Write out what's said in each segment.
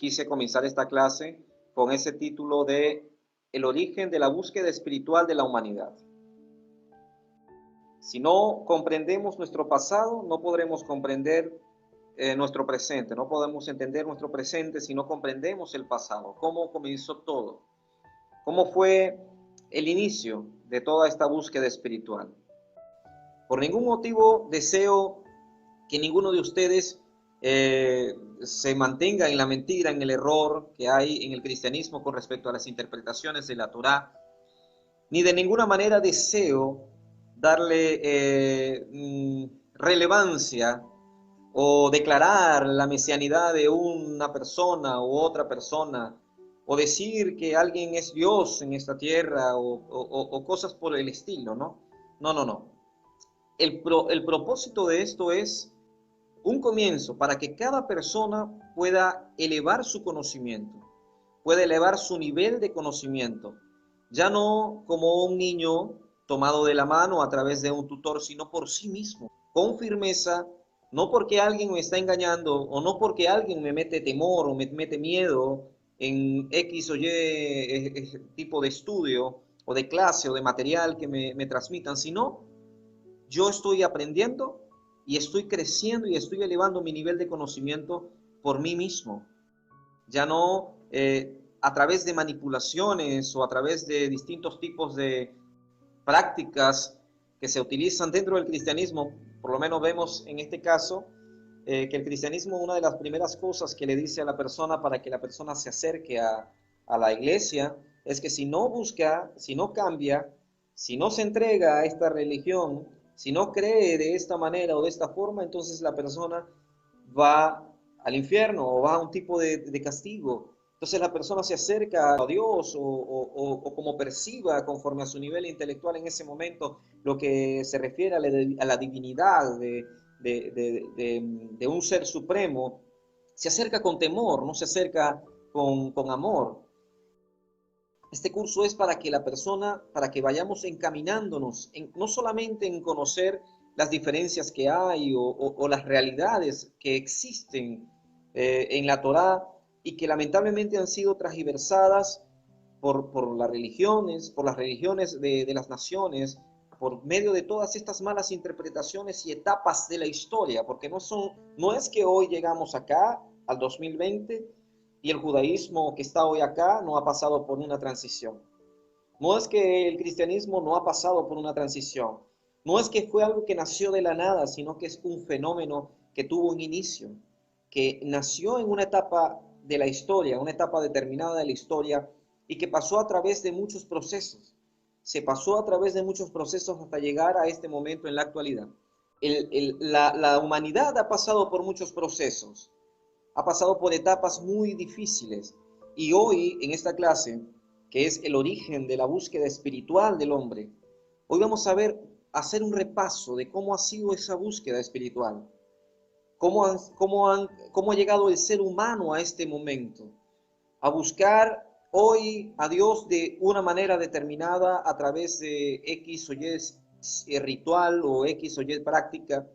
quise comenzar esta clase con ese título de El origen de la búsqueda espiritual de la humanidad. Si no comprendemos nuestro pasado, no podremos comprender nuestro presente, no podemos entender nuestro presente si no comprendemos el pasado, cómo comenzó todo, cómo fue el inicio de toda esta búsqueda espiritual. Por ningún motivo deseo que ninguno de ustedes se mantenga en la mentira, en el error que hay en el cristianismo con respecto a las interpretaciones de la Torá, ni de ninguna manera deseo darle relevancia o declarar la mesianidad de una persona u otra persona, o decir que alguien es Dios en esta tierra, o cosas por el estilo, ¿no? No. El propósito de esto es un comienzo para que cada persona pueda elevar su conocimiento, pueda elevar su nivel de conocimiento, ya no como un niño tomado de la mano a través de un tutor, sino por sí mismo, con firmeza, no porque alguien me está engañando o no porque alguien me mete temor o me mete miedo en X o Y tipo de estudio o de clase o de material que me transmitan, sino yo estoy aprendiendo y estoy creciendo y estoy elevando mi nivel de conocimiento por mí mismo. Ya no a través de manipulaciones o a través de distintos tipos de prácticas que se utilizan dentro del cristianismo. Por lo menos vemos en este caso que el cristianismo, una de las primeras cosas que le dice a la persona para que la persona se acerque a la iglesia, es que si no busca, si no cambia, si no se entrega a esta religión, si no cree de esta manera o de esta forma, entonces la persona va al infierno o va a un tipo de castigo. Entonces la persona se acerca a Dios o como perciba conforme a su nivel intelectual en ese momento lo que se refiere a la divinidad de un ser supremo, se acerca con temor, no se acerca con amor. Este curso es para que la persona, para que vayamos encaminándonos, no solamente en conocer las diferencias que hay o las realidades que existen en la Torá y que lamentablemente han sido transversadas por las religiones de las naciones, por medio de todas estas malas interpretaciones y etapas de la historia, porque no es que hoy llegamos acá, al 2020, y el judaísmo que está hoy acá no ha pasado por una transición. No es que el cristianismo no ha pasado por una transición. No es que fue algo que nació de la nada, sino que es un fenómeno que tuvo un inicio, que nació en una etapa de la historia, una etapa determinada de la historia, y que pasó a través de muchos procesos. Se pasó a través de muchos procesos hasta llegar a este momento en la actualidad. La humanidad ha pasado por muchos procesos, ha pasado por etapas muy difíciles, y hoy en esta clase, que es el origen de la búsqueda espiritual del hombre, hoy vamos a hacer un repaso de cómo ha sido esa búsqueda espiritual, cómo ha llegado el ser humano a este momento, a buscar hoy a Dios de una manera determinada a través de X o Y ritual o X o Y práctica,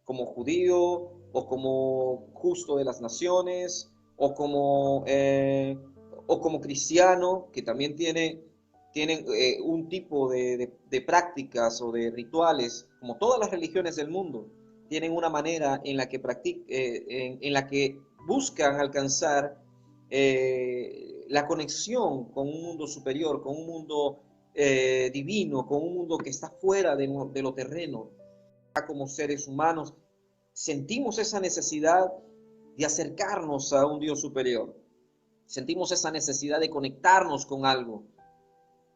como judío o como justo de las naciones o como cristiano, que también tienen un tipo de prácticas o de rituales, como todas las religiones del mundo, tienen una manera en la que, en la que buscan alcanzar la conexión con un mundo superior, con un mundo divino, con un mundo que está fuera de lo terreno. Como seres humanos sentimos esa necesidad de acercarnos a un Dios superior, sentimos esa necesidad de conectarnos con algo,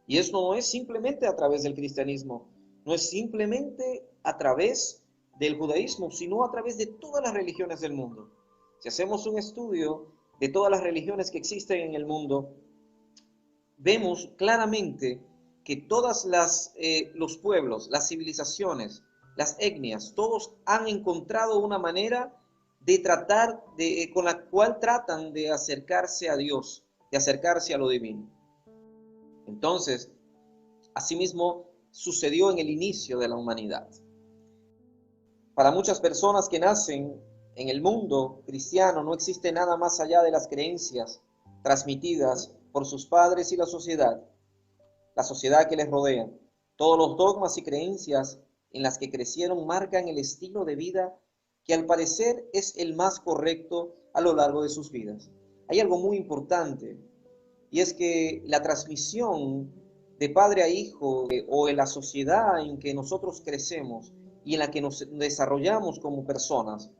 y eso no es simplemente a través del cristianismo, no es simplemente a través del judaísmo, sino a través de todas las religiones del mundo. Si hacemos un estudio de todas las religiones que existen en el mundo, vemos claramente que los pueblos, las civilizaciones, las etnias, todos han encontrado una manera de tratar, con la cual tratan de acercarse a Dios, de acercarse a lo divino. Entonces, asimismo, sucedió en el inicio de la humanidad. Para muchas personas que nacen En el mundo cristiano no existe nada más allá de las creencias transmitidas por sus padres y la sociedad que les rodea. Todos los dogmas y creencias en las que crecieron marcan el estilo de vida que al parecer es el más correcto a lo largo de sus vidas. Hay algo muy importante y es que la transmisión de padre a hijo o en la sociedad en que nosotros crecemos y en la que nos desarrollamos como personas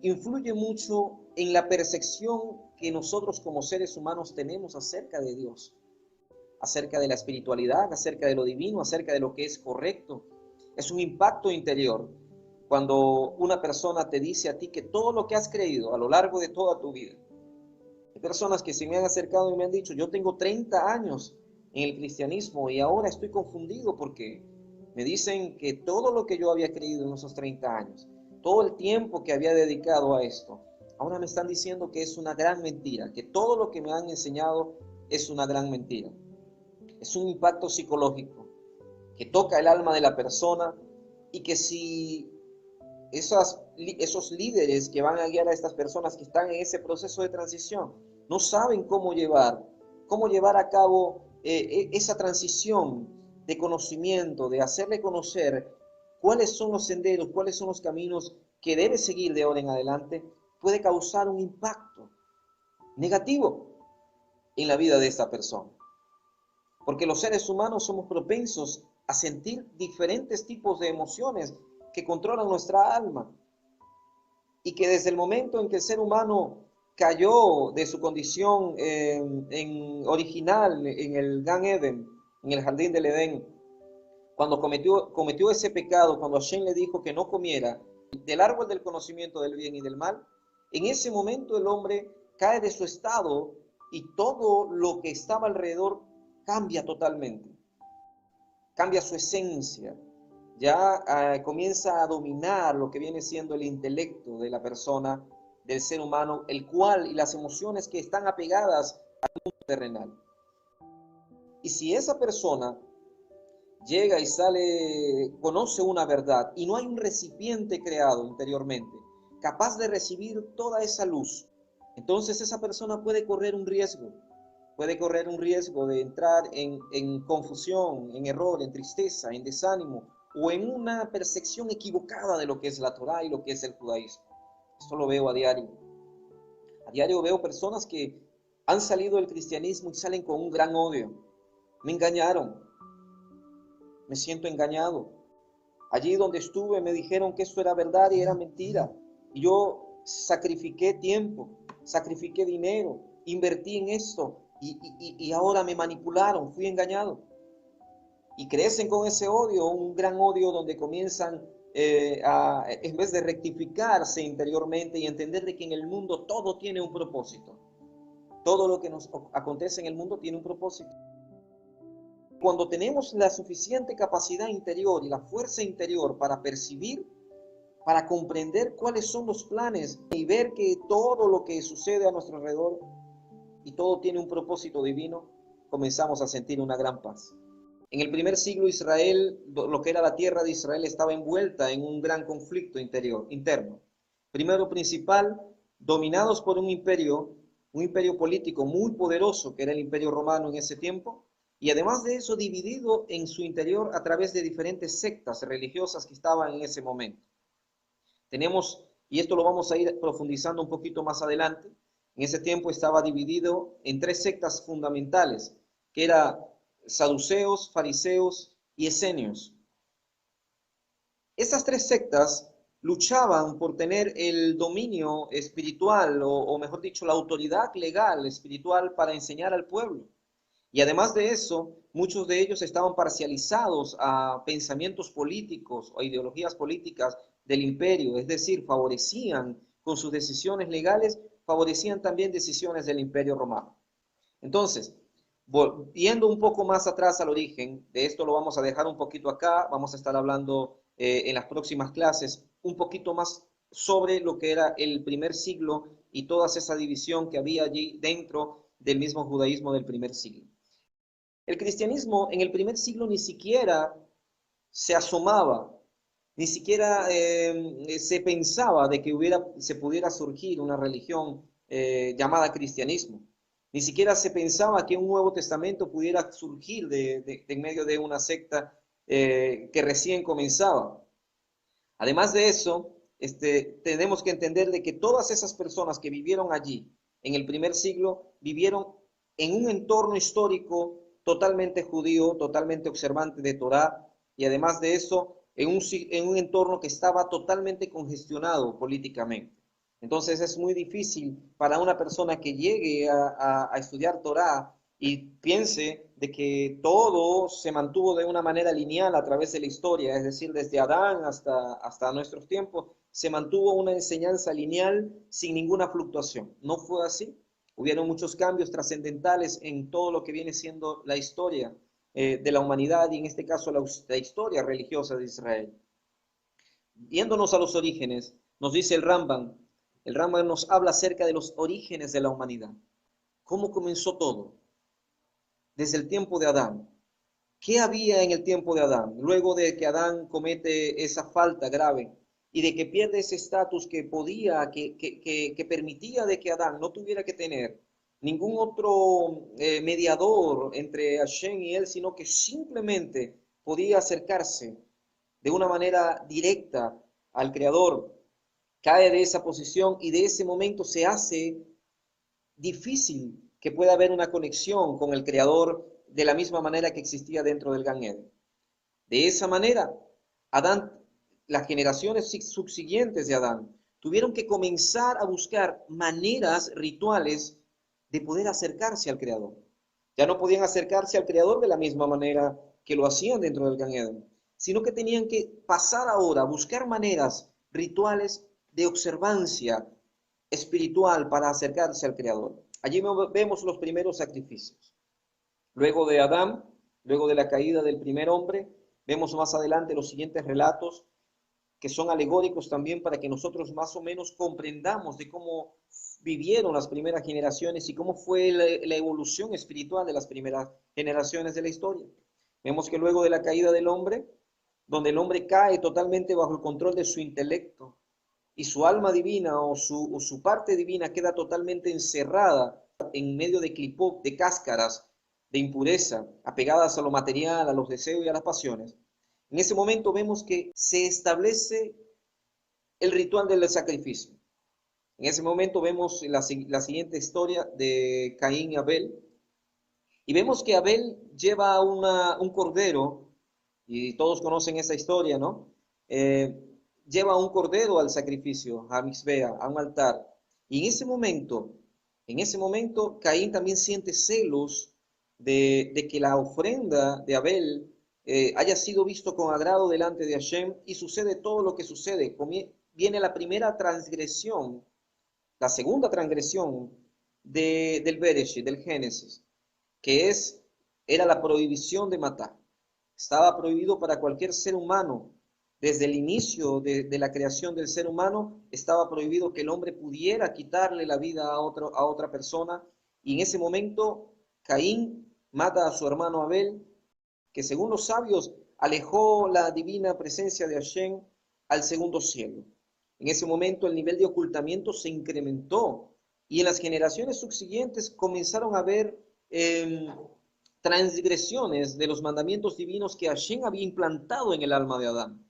influye mucho en la percepción que nosotros como seres humanos tenemos acerca de Dios, acerca de la espiritualidad, acerca de lo divino, acerca de lo que es correcto. Es un impacto interior cuando una persona te dice a ti que todo lo que has creído a lo largo de toda tu vida. Hay personas que se me han acercado y me han dicho, yo tengo 30 años en el cristianismo y ahora estoy confundido porque me dicen que todo lo que yo había creído en esos 30 años, todo el tiempo que había dedicado a esto, ahora me están diciendo que es una gran mentira, que todo lo que me han enseñado es una gran mentira. Es un impacto psicológico que toca el alma de la persona y que si esos líderes que van a guiar a estas personas que están en ese proceso de transición no saben cómo llevar a cabo esa transición de conocimiento, de hacerle conocer cuáles son los senderos, cuáles son los caminos que debe seguir de ahora en adelante, puede causar un impacto negativo en la vida de esta persona. Porque los seres humanos somos propensos a sentir diferentes tipos de emociones que controlan nuestra alma. Y que desde el momento en que el ser humano cayó de su condición original en el Gan Eden, en el jardín del Edén, cuando cometió ese pecado, cuando Hashem le dijo que no comiera del árbol del conocimiento del bien y del mal, en ese momento el hombre cae de su estado y todo lo que estaba alrededor cambia totalmente, cambia su esencia, ya comienza a dominar lo que viene siendo el intelecto de la persona, del ser humano, el cual y las emociones que están apegadas al mundo terrenal. Y si esa persona llega y sale, conoce una verdad y no hay un recipiente creado interiormente capaz de recibir toda esa luz, entonces esa persona puede correr un riesgo de entrar en confusión, en error, en tristeza, en desánimo o en una percepción equivocada de lo que es la Torá y lo que es el judaísmo. Esto lo veo a diario. A diario veo personas que han salido del cristianismo y salen con un gran odio. Me engañaron, me siento engañado. Allí donde estuve me dijeron que esto era verdad y era mentira. Y yo sacrifiqué tiempo, sacrifiqué dinero, invertí en esto y ahora me manipularon, fui engañado. Y crecen con ese odio, un gran odio donde comienzan en vez de rectificarse interiormente y entender de que en el mundo todo tiene un propósito. Todo lo que nos acontece en el mundo tiene un propósito. Cuando tenemos la suficiente capacidad interior y la fuerza interior para percibir, para comprender cuáles son los planes y ver que todo lo que sucede a nuestro alrededor y todo tiene un propósito divino, comenzamos a sentir una gran paz. En el primer siglo Israel, lo que era la tierra de Israel, estaba envuelta en un gran conflicto interno. Primero principal, dominados por un imperio político muy poderoso, que era el Imperio Romano en ese tiempo, y además de eso dividido en su interior a través de diferentes sectas religiosas que estaban en ese momento. Tenemos, y esto lo vamos a ir profundizando un poquito más adelante, en ese tiempo estaba dividido en tres sectas fundamentales, que eran saduceos, fariseos y esenios. Estas tres sectas luchaban por tener el dominio espiritual, o mejor dicho, la autoridad legal espiritual para enseñar al pueblo. Y además de eso, muchos de ellos estaban parcializados a pensamientos políticos o ideologías políticas del imperio, es decir, favorecían con sus decisiones legales, favorecían también decisiones del imperio romano. Entonces, yendo un poco más atrás al origen, de esto lo vamos a dejar un poquito acá, vamos a estar hablando en las próximas clases un poquito más sobre lo que era el primer siglo y toda esa división que había allí dentro del mismo judaísmo del primer siglo. El cristianismo en el primer siglo ni siquiera se asomaba, Ni siquiera se pensaba de que se pudiera surgir una religión llamada cristianismo. Ni siquiera se pensaba que un Nuevo Testamento pudiera surgir en medio de una secta que recién comenzaba. Además de eso, tenemos que entender de que todas esas personas que vivieron allí en el primer siglo vivieron en un entorno histórico totalmente judío, totalmente observante de Torá, y además de eso, en un entorno que estaba totalmente congestionado políticamente. Entonces es muy difícil para una persona que llegue a estudiar Torá y piense de que todo se mantuvo de una manera lineal a través de la historia, es decir, desde Adán hasta nuestros tiempos, se mantuvo una enseñanza lineal sin ninguna fluctuación. No fue así. Hubieron muchos cambios trascendentales en todo lo que viene siendo la historia de la humanidad y en este caso la historia religiosa de Israel. Viéndonos a los orígenes, nos dice el Rambam nos habla acerca de los orígenes de la humanidad. ¿Cómo comenzó todo? Desde el tiempo de Adán. ¿Qué había en el tiempo de Adán? Luego de que Adán comete esa falta grave y de que pierde ese estatus que podía, que permitía de que Adán no tuviera que tener ningún otro mediador entre Hashem y él, sino que simplemente podía acercarse de una manera directa al Creador, cae de esa posición y de ese momento se hace difícil que pueda haber una conexión con el Creador de la misma manera que existía dentro del Gan Eden. De esa manera, Adán, las generaciones subsiguientes de Adán, tuvieron que comenzar a buscar maneras rituales de poder acercarse al Creador. Ya no podían acercarse al Creador de la misma manera que lo hacían dentro del Gan Eden, sino que tenían que pasar ahora a buscar maneras rituales de observancia espiritual para acercarse al Creador. Allí vemos los primeros sacrificios. Luego de Adán, luego de la caída del primer hombre, vemos más adelante los siguientes relatos que son alegóricos también para que nosotros más o menos comprendamos de cómo vivieron las primeras generaciones y cómo fue la evolución espiritual de las primeras generaciones de la historia. Vemos que luego de la caída del hombre, donde el hombre cae totalmente bajo el control de su intelecto y su alma divina o su parte divina queda totalmente encerrada en medio de clipot, de cáscaras, de impureza, apegadas a lo material, a los deseos y a las pasiones. En ese momento vemos que se establece el ritual del sacrificio. En ese momento vemos la siguiente historia de Caín y Abel. Y vemos que Abel lleva un cordero, y todos conocen esa historia, ¿no? Lleva un cordero al sacrificio, a Mixbea, a un altar. Y en ese momento, Caín también siente celos de que la ofrenda de Abel haya sido visto con agrado delante de Hashem y sucede todo lo que sucede. Viene la primera transgresión, la segunda transgresión del Bereshit, del Génesis, que era la prohibición de matar. Estaba prohibido para cualquier ser humano. Desde el inicio de la creación del ser humano, estaba prohibido que el hombre pudiera quitarle la vida a otra persona. Y en ese momento, Caín mata a su hermano Abel, que según los sabios alejó la divina presencia de Hashem al segundo cielo. En ese momento el nivel de ocultamiento se incrementó y en las generaciones subsiguientes comenzaron a haber transgresiones de los mandamientos divinos que Hashem había implantado en el alma de Adán.